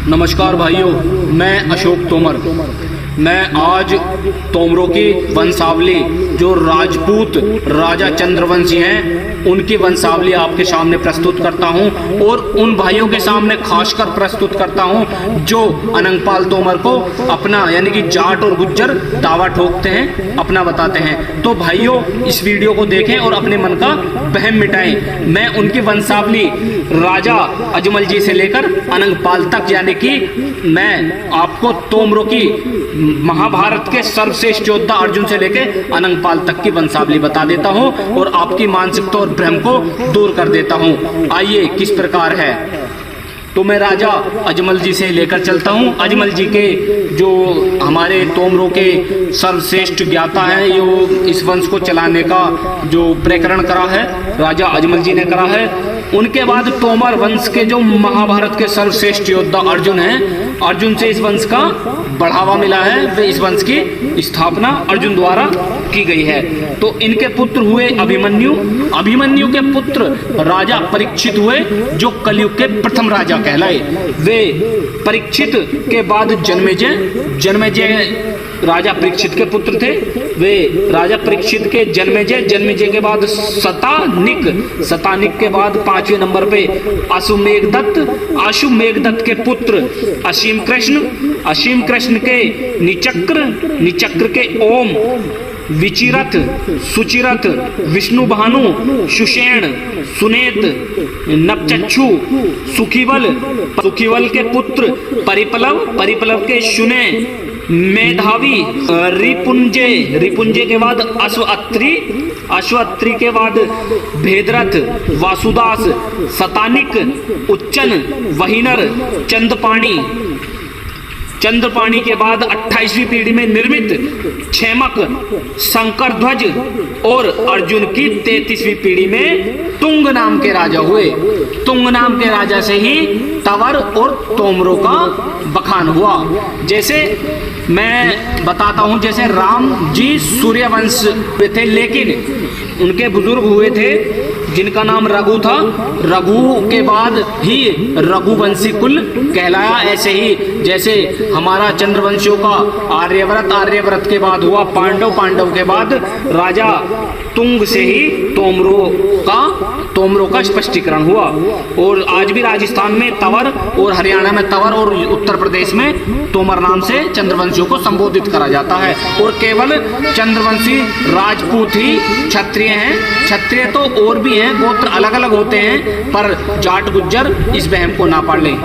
नमस्कार भाइयों, मैं अशोक तोमर। मैं आज तोमरों की वंशावली जो राजपूत राजा चंद्रवंशी हैं उनकी वंशावली आपके सामने प्रस्तुत करता हूं और उन भाइयों के सामने खासकर प्रस्तुत करता हूं जो अनंगपाल तोमर को अपना यानी कि जाट और गुज्जर दावा ठोकते हैं, अपना बताते हैं। तो भाइयों, इस वीडियो को देखें और अपने मन का वहम मिटाएं। मैं उनकी वंशावली राजा अजमल जी से लेकर अनंगपाल तक यानी कि मैं आपको तोमरों की महाभारत के सर्वश्रेष्ठ योद्धा अर्जुन से लेकर अनंगपाल तक की वंशावली बता देता हूं और आपकी मानसिकता और भ्रम को दूर कर देता हूं। आइए, किस प्रकार है। तो मैं राजा अजमल जी से लेकर चलता हूं। अजमल जी के जो हमारे तोमरों के सर्वश्रेष्ठ ज्ञाता हैं, ये इस वंश को चलाने का जो प्रकरण करा है राजा अजमल जी ने करा है। उनके बाद तोमर वंश के जो महाभारत के सर्वश्रेष्ठ योद्धा अर्जुन हैं, अर्जुन से इस वंश का बढ़ावा मिला है। वे इस वंश की स्थापना अर्जुन द्वारा की गई है। तो इनके पुत्र हुए अभिमन्यु। अभिमन्यु के पुत्र राजा परीक्षित हुए जो कलयुग के प्रथम राजा कहलाए। वे परीक्षित के बाद जन्मेजय। जन्मेजय राजा परीक्षित के पुत्र थे। वे राजा परीक्षित के जन्मेजय के बाद सतानिक के बाद 5वें नंबर पे अश्वमेघदत्त के पुत्र असीम कृष्ण के निचक्र के ओम, विचिरथ, सुचिरथ, विष्णु भानु, सुषेण, सुनेत, नपचक्षु, सुखीवल के पुत्र परिपलव के शुने, मेधावी, रिपुंजे के बाद अश्वत्थी के बाद भेदरथ, वासुदास, सतानिक, उच्चन, वहीनर, चंद्रपाणी के बाद 28वीं पीढ़ी में निर्मित क्षेमक, शंकरध्वज और अर्जुन की 33वीं पीढ़ी में तुंग नाम के राजा हुए। तुंग नाम के राजा से ही तवर और तोमरों का बखान हुआ। जैसे मैं बताता हूं, जैसे राम जी सूर्यवंश में थे, लेकिन उनके बुजुर्ग हुए थे जिनका नाम रघु था। रघु के बाद ही रघुवंशी कुल कहलाया। ऐसे ही जैसे हमारा चंद्रवंशियों का आर्यव्रत के बाद हुआ पांडव के बाद राजा तुंग से ही तोमरों का स्पष्टीकरण हुआ। और आज भी राजस्थान में तवर और हरियाणा में तवर और उत्तर प्रदेश में तोमर नाम से चंद्रवंशियों को संबोधित करा जाता है। और केवल चंद्रवंशी राजपूत ही क्षत्रिय हैं। क्षत्रिय तो और भी हैं, गोत्र अलग अलग होते हैं, पर जाट गुज्जर इस वहम को ना पाड़ लें।